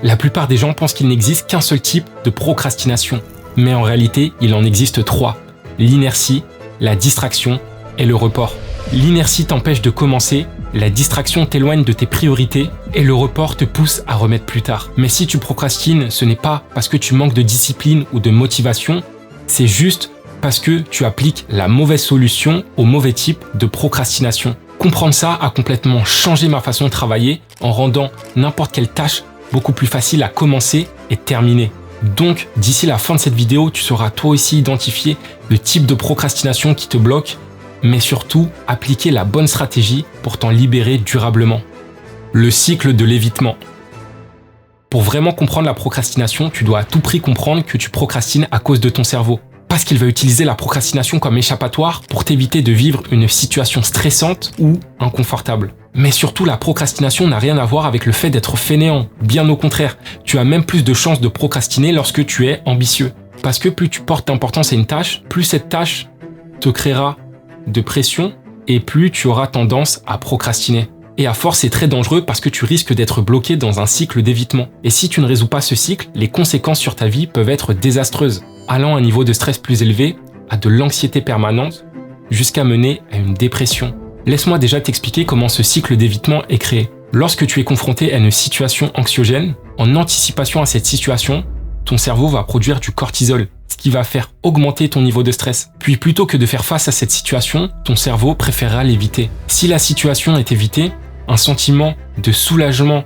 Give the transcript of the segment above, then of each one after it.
La plupart des gens pensent qu'il n'existe qu'un seul type de procrastination. Mais en réalité, il en existe 3. L'inertie, la distraction et le report. L'inertie t'empêche de commencer, la distraction t'éloigne de tes priorités et le report te pousse à remettre plus tard. Mais si tu procrastines, ce n'est pas parce que tu manques de discipline ou de motivation, c'est juste parce que tu appliques la mauvaise solution au mauvais type de procrastination. Comprendre ça a complètement changé ma façon de travailler en rendant n'importe quelle tâche beaucoup plus facile à commencer et terminer. Donc, d'ici la fin de cette vidéo, tu sauras toi aussi identifier le type de procrastination qui te bloque, mais surtout appliquer la bonne stratégie pour t'en libérer durablement. Le cycle de l'évitement. Pour vraiment comprendre la procrastination, tu dois à tout prix comprendre que tu procrastines à cause de ton cerveau. Parce qu'il va utiliser la procrastination comme échappatoire pour t'éviter de vivre une situation stressante ou inconfortable. Mais surtout, la procrastination n'a rien à voir avec le fait d'être fainéant. Bien au contraire, tu as même plus de chances de procrastiner lorsque tu es ambitieux. Parce que plus tu portes d'importance à une tâche, plus cette tâche te créera de pression et plus tu auras tendance à procrastiner. Et à force, c'est très dangereux parce que tu risques d'être bloqué dans un cycle d'évitement. Et si tu ne résous pas ce cycle, les conséquences sur ta vie peuvent être désastreuses, allant à un niveau de stress plus élevé, à de l'anxiété permanente, jusqu'à mener à une dépression. Laisse-moi déjà t'expliquer comment ce cycle d'évitement est créé. Lorsque tu es confronté à une situation anxiogène, en anticipation à cette situation, ton cerveau va produire du cortisol, ce qui va faire augmenter ton niveau de stress. Puis plutôt que de faire face à cette situation, ton cerveau préférera l'éviter. Si la situation est évitée, un sentiment de soulagement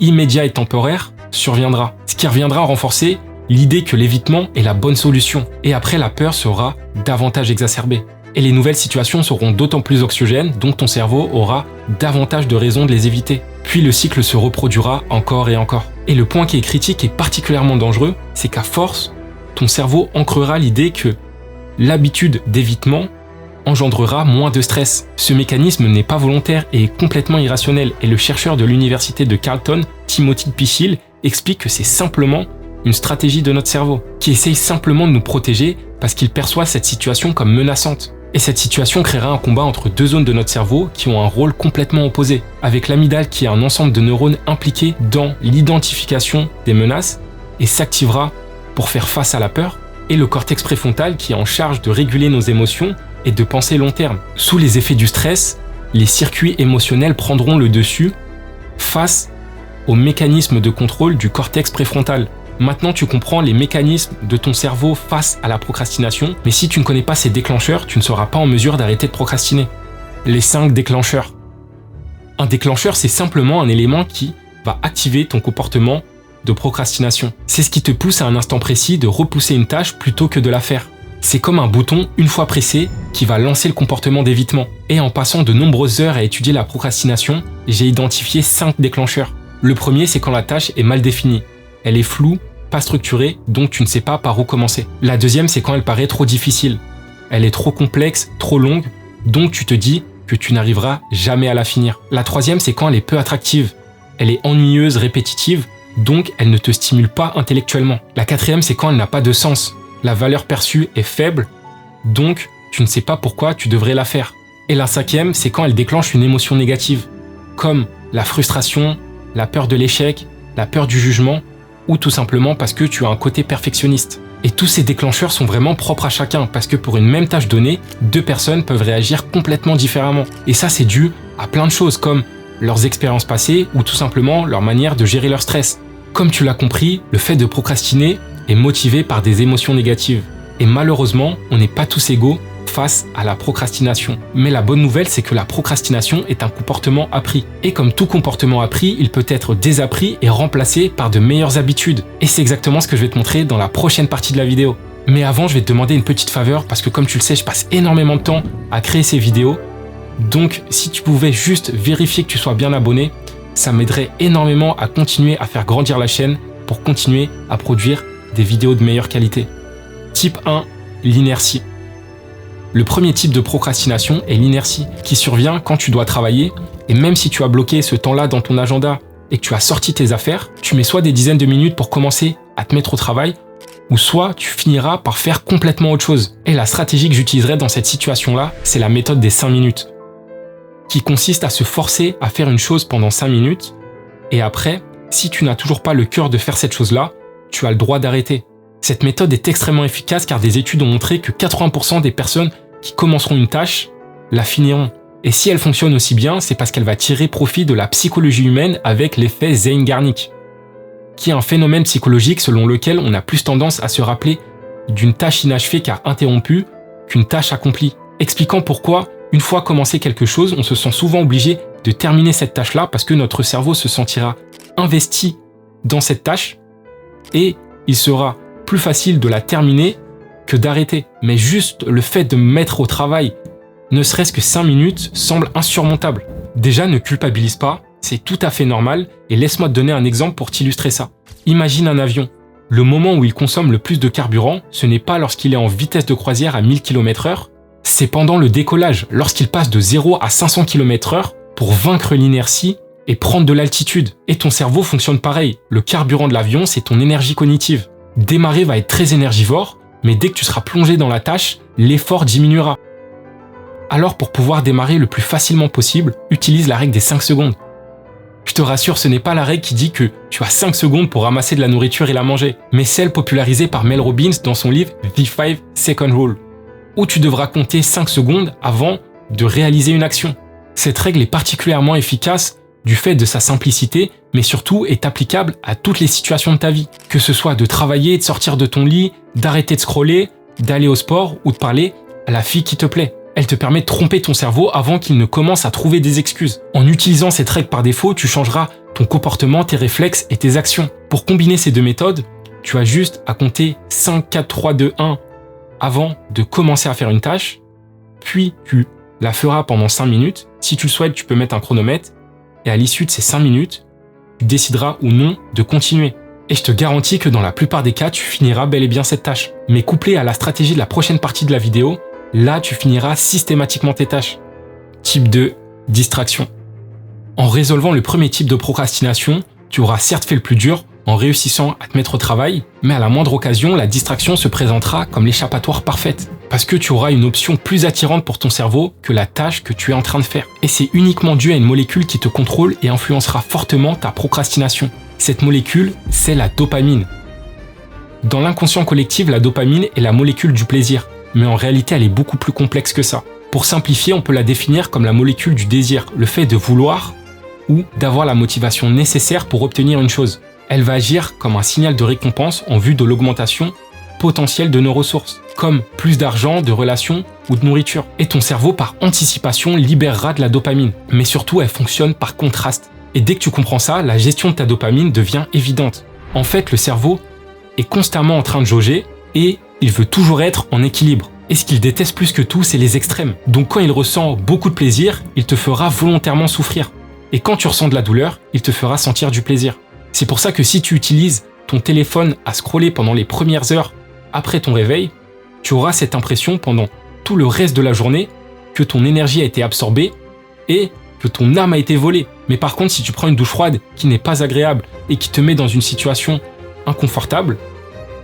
immédiat et temporaire surviendra, ce qui reviendra renforcer l'idée que l'évitement est la bonne solution. Et après, la peur sera davantage exacerbée. Et les nouvelles situations seront d'autant plus anxiogènes, donc ton cerveau aura davantage de raisons de les éviter. Puis le cycle se reproduira encore et encore. Et le point qui est critique et particulièrement dangereux, c'est qu'à force, ton cerveau ancrera l'idée que l'habitude d'évitement engendrera moins de stress. Ce mécanisme n'est pas volontaire et est complètement irrationnel. Et le chercheur de l'université de Carleton, Timothy Pychyl, explique que c'est simplement une stratégie de notre cerveau, qui essaye simplement de nous protéger parce qu'il perçoit cette situation comme menaçante. Et cette situation créera un combat entre deux zones de notre cerveau qui ont un rôle complètement opposé, avec l'amygdale qui est un ensemble de neurones impliqués dans l'identification des menaces et s'activera pour faire face à la peur, et le cortex préfrontal qui est en charge de réguler nos émotions et de penser long terme. Sous les effets du stress, les circuits émotionnels prendront le dessus face aux mécanismes de contrôle du cortex préfrontal. Maintenant, tu comprends les mécanismes de ton cerveau face à la procrastination, mais si tu ne connais pas ces déclencheurs, tu ne seras pas en mesure d'arrêter de procrastiner. Les 5 déclencheurs. Un déclencheur, c'est simplement un élément qui va activer ton comportement de procrastination. C'est ce qui te pousse à un instant précis de repousser une tâche plutôt que de la faire. C'est comme un bouton, une fois pressé, qui va lancer le comportement d'évitement. Et en passant de nombreuses heures à étudier la procrastination, j'ai identifié 5 déclencheurs. Le premier, c'est quand la tâche est mal définie. Elle est floue, pas structurée, donc tu ne sais pas par où commencer. La deuxième, c'est quand elle paraît trop difficile. Elle est trop complexe, trop longue, donc tu te dis que tu n'arriveras jamais à la finir. La troisième, c'est quand elle est peu attractive. Elle est ennuyeuse, répétitive, donc elle ne te stimule pas intellectuellement. La quatrième, c'est quand elle n'a pas de sens. La valeur perçue est faible, donc tu ne sais pas pourquoi tu devrais la faire. Et la cinquième, c'est quand elle déclenche une émotion négative, comme la frustration, la peur de l'échec, la peur du jugement, ou tout simplement parce que tu as un côté perfectionniste. Et tous ces déclencheurs sont vraiment propres à chacun, parce que pour une même tâche donnée, 2 personnes peuvent réagir complètement différemment. Et ça, c'est dû à plein de choses, comme leurs expériences passées, ou tout simplement leur manière de gérer leur stress. Comme tu l'as compris, le fait de procrastiner est motivé par des émotions négatives. Et malheureusement, on n'est pas tous égaux face à la procrastination. Mais la bonne nouvelle, c'est que la procrastination est un comportement appris. Et comme tout comportement appris, il peut être désappris et remplacé par de meilleures habitudes. Et c'est exactement ce que je vais te montrer dans la prochaine partie de la vidéo. Mais avant, je vais te demander une petite faveur parce que comme tu le sais, je passe énormément de temps à créer ces vidéos. Donc, si tu pouvais juste vérifier que tu sois bien abonné, ça m'aiderait énormément à continuer à faire grandir la chaîne pour continuer à produire des vidéos de meilleure qualité. Type 1, l'inertie. Le premier type de procrastination est l'inertie, qui survient quand tu dois travailler, et même si tu as bloqué ce temps-là dans ton agenda et que tu as sorti tes affaires, tu mets soit des dizaines de minutes pour commencer à te mettre au travail, ou soit tu finiras par faire complètement autre chose. Et la stratégie que j'utiliserai dans cette situation-là, c'est la méthode des 5 minutes, qui consiste à se forcer à faire une chose pendant 5 minutes, et après, Si tu n'as toujours pas le cœur de faire cette chose-là, tu as le droit d'arrêter. Cette méthode est extrêmement efficace car des études ont montré que 80% des personnes qui commenceront une tâche la finiront. Et si elle fonctionne aussi bien, c'est parce qu'elle va tirer profit de la psychologie humaine avec l'effet Zeigarnik, qui est un phénomène psychologique selon lequel on a plus tendance à se rappeler d'une tâche inachevée car interrompue qu'une tâche accomplie. Expliquant pourquoi, une fois commencé quelque chose, on se sent souvent obligé de terminer cette tâche-là parce que notre cerveau se sentira investi dans cette tâche et il sera plus facile de la terminer que d'arrêter. Mais juste le fait de me mettre au travail, ne serait-ce que 5 minutes, semble insurmontable. Déjà, ne culpabilise pas, c'est tout à fait normal et laisse-moi te donner un exemple pour t'illustrer ça. Imagine un avion. Le moment où il consomme le plus de carburant, ce n'est pas lorsqu'il est en vitesse de croisière à 1000 km/h, c'est pendant le décollage, lorsqu'il passe de 0 à 500 km/h pour vaincre l'inertie et prendre de l'altitude. Et ton cerveau fonctionne pareil. Le carburant de l'avion, c'est ton énergie cognitive. Démarrer va être très énergivore, mais dès que tu seras plongé dans la tâche, l'effort diminuera. Alors pour pouvoir démarrer le plus facilement possible, utilise la règle des 5 secondes. Je te rassure, ce n'est pas la règle qui dit que tu as 5 secondes pour ramasser de la nourriture et la manger, mais celle popularisée par Mel Robbins dans son livre The 5 Second Rule, où tu devras compter 5 secondes avant de réaliser une action. Cette règle est particulièrement efficace du fait de sa simplicité, mais surtout est applicable à toutes les situations de ta vie. Que ce soit de travailler, de sortir de ton lit, d'arrêter de scroller, d'aller au sport ou de parler à la fille qui te plaît. Elle te permet de tromper ton cerveau avant qu'il ne commence à trouver des excuses. En utilisant cette règle par défaut, tu changeras ton comportement, tes réflexes et tes actions. Pour combiner ces deux méthodes, tu as juste à compter 5, 4, 3, 2, 1 avant de commencer à faire une tâche, puis tu la feras pendant 5 minutes. Si tu le souhaites, tu peux mettre un chronomètre et à l'issue de ces 5 minutes, tu décideras ou non de continuer. Et je te garantis que dans la plupart des cas, tu finiras bel et bien cette tâche. Mais couplé à la stratégie de la prochaine partie de la vidéo, là, tu finiras systématiquement tes tâches. Type 2, distraction. En résolvant le premier type de procrastination, tu auras certes fait le plus dur en réussissant à te mettre au travail, mais à la moindre occasion, la distraction se présentera comme l'échappatoire parfaite. Parce que tu auras une option plus attirante pour ton cerveau que la tâche que tu es en train de faire. Et c'est uniquement dû à une molécule qui te contrôle et influencera fortement ta procrastination. Cette molécule, c'est la dopamine. Dans l'inconscient collectif, la dopamine est la molécule du plaisir. Mais en réalité, elle est beaucoup plus complexe que ça. Pour simplifier, on peut la définir comme la molécule du désir, le fait de vouloir ou d'avoir la motivation nécessaire pour obtenir une chose. Elle va agir comme un signal de récompense en vue de l'augmentation potentielle de nos ressources, comme plus d'argent, de relations ou de nourriture. Et ton cerveau, par anticipation, libérera de la dopamine. Mais surtout, elle fonctionne par contraste. Et dès que tu comprends ça, la gestion de ta dopamine devient évidente. En fait, le cerveau est constamment en train de jauger et il veut toujours être en équilibre. Et ce qu'il déteste plus que tout, c'est les extrêmes. Donc quand il ressent beaucoup de plaisir, il te fera volontairement souffrir. Et quand tu ressens de la douleur, il te fera sentir du plaisir. C'est pour ça que si tu utilises ton téléphone à scroller pendant les premières heures après ton réveil, tu auras cette impression pendant tout le reste de la journée que ton énergie a été absorbée et que ton âme a été volée. Mais par contre, si tu prends une douche froide qui n'est pas agréable et qui te met dans une situation inconfortable,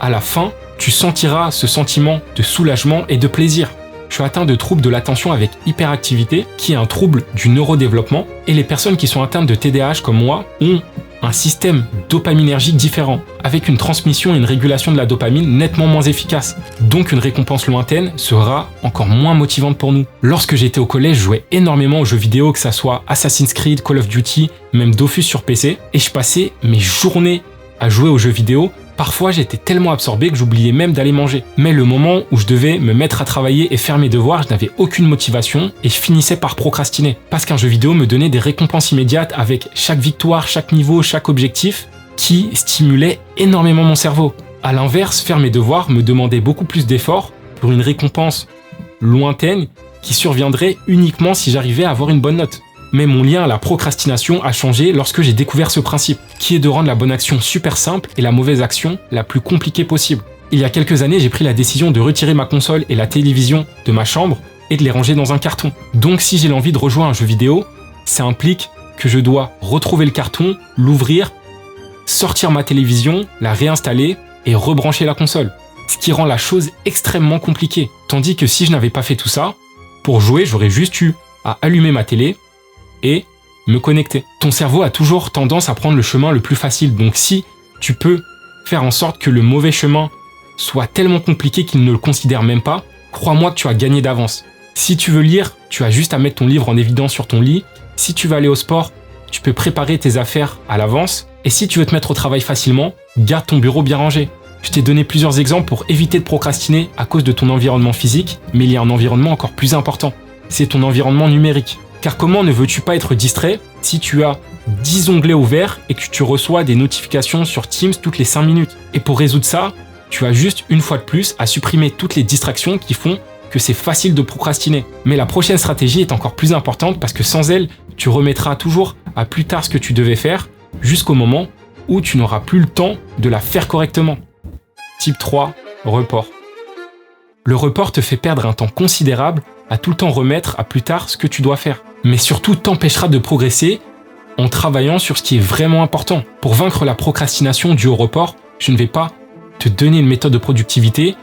à la fin, tu sentiras ce sentiment de soulagement et de plaisir. Je suis atteint de troubles de l'attention avec hyperactivité, qui est un trouble du neurodéveloppement, et les personnes qui sont atteintes de TDAH comme moi ont un système dopaminergique différent, avec une transmission et une régulation de la dopamine nettement moins efficace. Donc une récompense lointaine sera encore moins motivante pour nous. Lorsque j'étais au collège, je jouais énormément aux jeux vidéo, que ça soit Assassin's Creed, Call of Duty, même Dofus sur PC, et je passais mes journées à jouer aux jeux vidéo. Parfois, j'étais tellement absorbé que j'oubliais même d'aller manger. Mais le moment où je devais me mettre à travailler et faire mes devoirs, je n'avais aucune motivation et je finissais par procrastiner. Parce qu'un jeu vidéo me donnait des récompenses immédiates avec chaque victoire, chaque niveau, chaque objectif qui stimulait énormément mon cerveau. À l'inverse, faire mes devoirs me demandait beaucoup plus d'efforts pour une récompense lointaine qui surviendrait uniquement si j'arrivais à avoir une bonne note. Mais mon lien à la procrastination a changé lorsque j'ai découvert ce principe, qui est de rendre la bonne action super simple et la mauvaise action la plus compliquée possible. Il y a quelques années, j'ai pris la décision de retirer ma console et la télévision de ma chambre et de les ranger dans un carton. Donc si j'ai l'envie de rejouer à un jeu vidéo, ça implique que je dois retrouver le carton, l'ouvrir, sortir ma télévision, la réinstaller et rebrancher la console. Ce qui rend la chose extrêmement compliquée. Tandis que si je n'avais pas fait tout ça, pour jouer, j'aurais juste eu à allumer ma télé et me connecter. Ton cerveau a toujours tendance à prendre le chemin le plus facile. Donc si tu peux faire en sorte que le mauvais chemin soit tellement compliqué qu'il ne le considère même pas, crois-moi que tu as gagné d'avance. Si tu veux lire, tu as juste à mettre ton livre en évidence sur ton lit. Si tu vas aller au sport, tu peux préparer tes affaires à l'avance. Et si tu veux te mettre au travail facilement, garde ton bureau bien rangé. Je t'ai donné plusieurs exemples pour éviter de procrastiner à cause de ton environnement physique, mais il y a un environnement encore plus important. C'est ton environnement numérique. Car comment ne veux-tu pas être distrait si tu as 10 onglets ouverts et que tu reçois des notifications sur Teams toutes les 5 minutes? Et pour résoudre ça, tu as juste une fois de plus à supprimer toutes les distractions qui font que c'est facile de procrastiner. Mais la prochaine stratégie est encore plus importante parce que sans elle, tu remettras toujours à plus tard ce que tu devais faire jusqu'au moment où tu n'auras plus le temps de la faire correctement. Type 3, report. Le report te fait perdre un temps considérable à tout le temps remettre à plus tard ce que tu dois faire. Mais surtout t'empêchera de progresser en travaillant sur ce qui est vraiment important. Pour vaincre la procrastination due au report, je ne vais pas te donner une méthode de productivité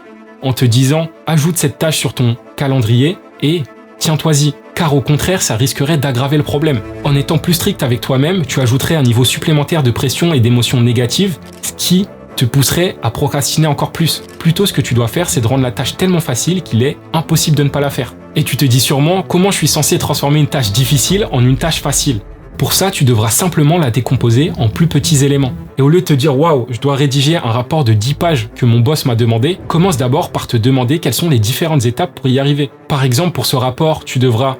en te disant ajoute cette tâche sur ton calendrier et tiens-toi-y. Car au contraire, ça risquerait d'aggraver le problème. En étant plus strict avec toi-même, tu ajouterais un niveau supplémentaire de pression et d'émotions négatives, ce qui te pousserait à procrastiner encore plus. Plutôt, ce que tu dois faire, c'est de rendre la tâche tellement facile qu'il est impossible de ne pas la faire. Et tu te dis sûrement, comment je suis censé transformer une tâche difficile en une tâche facile? Pour ça, tu devras simplement la décomposer en plus petits éléments. Et au lieu de te dire « Waouh, je dois rédiger un rapport de 10 pages que mon boss m'a demandé », commence d'abord par te demander quelles sont les différentes étapes pour y arriver. Par exemple, pour ce rapport, tu devras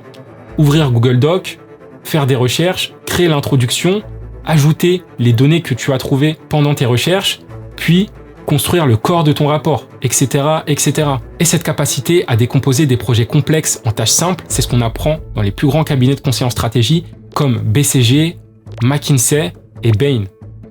ouvrir Google Doc, faire des recherches, créer l'introduction, ajouter les données que tu as trouvées pendant tes recherches, puis construire le corps de ton rapport, etc., etc. Et cette capacité à décomposer des projets complexes en tâches simples, c'est ce qu'on apprend dans les plus grands cabinets de conseil en stratégie comme BCG, McKinsey et Bain.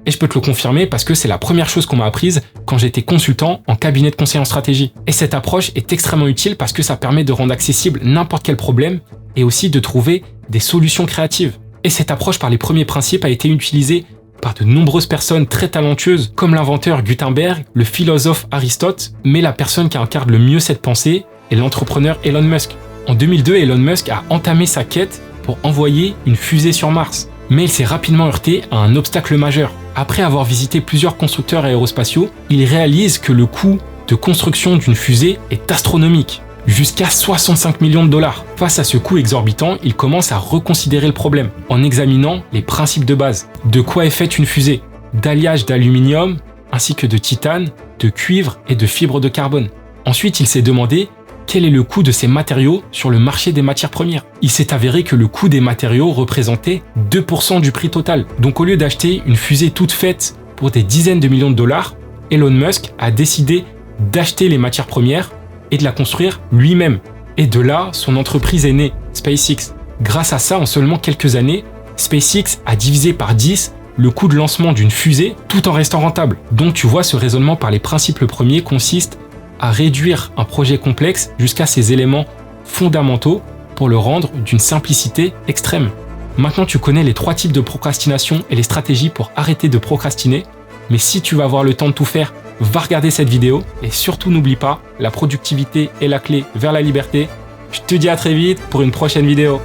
Et je peux te le confirmer parce que c'est la première chose qu'on m'a apprise quand j'étais consultant en cabinet de conseil en stratégie. Et cette approche est extrêmement utile parce que ça permet de rendre accessible n'importe quel problème et aussi de trouver des solutions créatives. Et cette approche par les premiers principes a été utilisée par de nombreuses personnes très talentueuses comme l'inventeur Gutenberg, le philosophe Aristote, mais la personne qui incarne le mieux cette pensée est l'entrepreneur Elon Musk. En 2002, Elon Musk a entamé sa quête pour envoyer une fusée sur Mars. Mais il s'est rapidement heurté à un obstacle majeur. Après avoir visité plusieurs constructeurs aérospatiaux, il réalise que le coût de construction d'une fusée est astronomique, jusqu'à 65 millions de dollars. Face à ce coût exorbitant, il commence à reconsidérer le problème en examinant les principes de base. De quoi est faite une fusée? D'alliage d'aluminium, ainsi que de titane, de cuivre et de fibres de carbone. Ensuite, il s'est demandé quel est le coût de ces matériaux sur le marché des matières premières. Il s'est avéré que le coût des matériaux représentait 2% du prix total. Donc au lieu d'acheter une fusée toute faite pour des dizaines de millions de dollars, Elon Musk a décidé d'acheter les matières premières et de la construire lui-même. Et de là, son entreprise est née, SpaceX. Grâce à ça, en seulement quelques années, SpaceX a divisé par 10 le coût de lancement d'une fusée tout en restant rentable. Donc tu vois, ce raisonnement par les principes premiers consiste à réduire un projet complexe jusqu'à ses éléments fondamentaux pour le rendre d'une simplicité extrême. Maintenant, tu connais les 3 types de procrastination et les stratégies pour arrêter de procrastiner. Mais si tu vas avoir le temps de tout faire, va regarder cette vidéo et surtout n'oublie pas, la productivité est la clé vers la liberté. Je te dis à très vite pour une prochaine vidéo.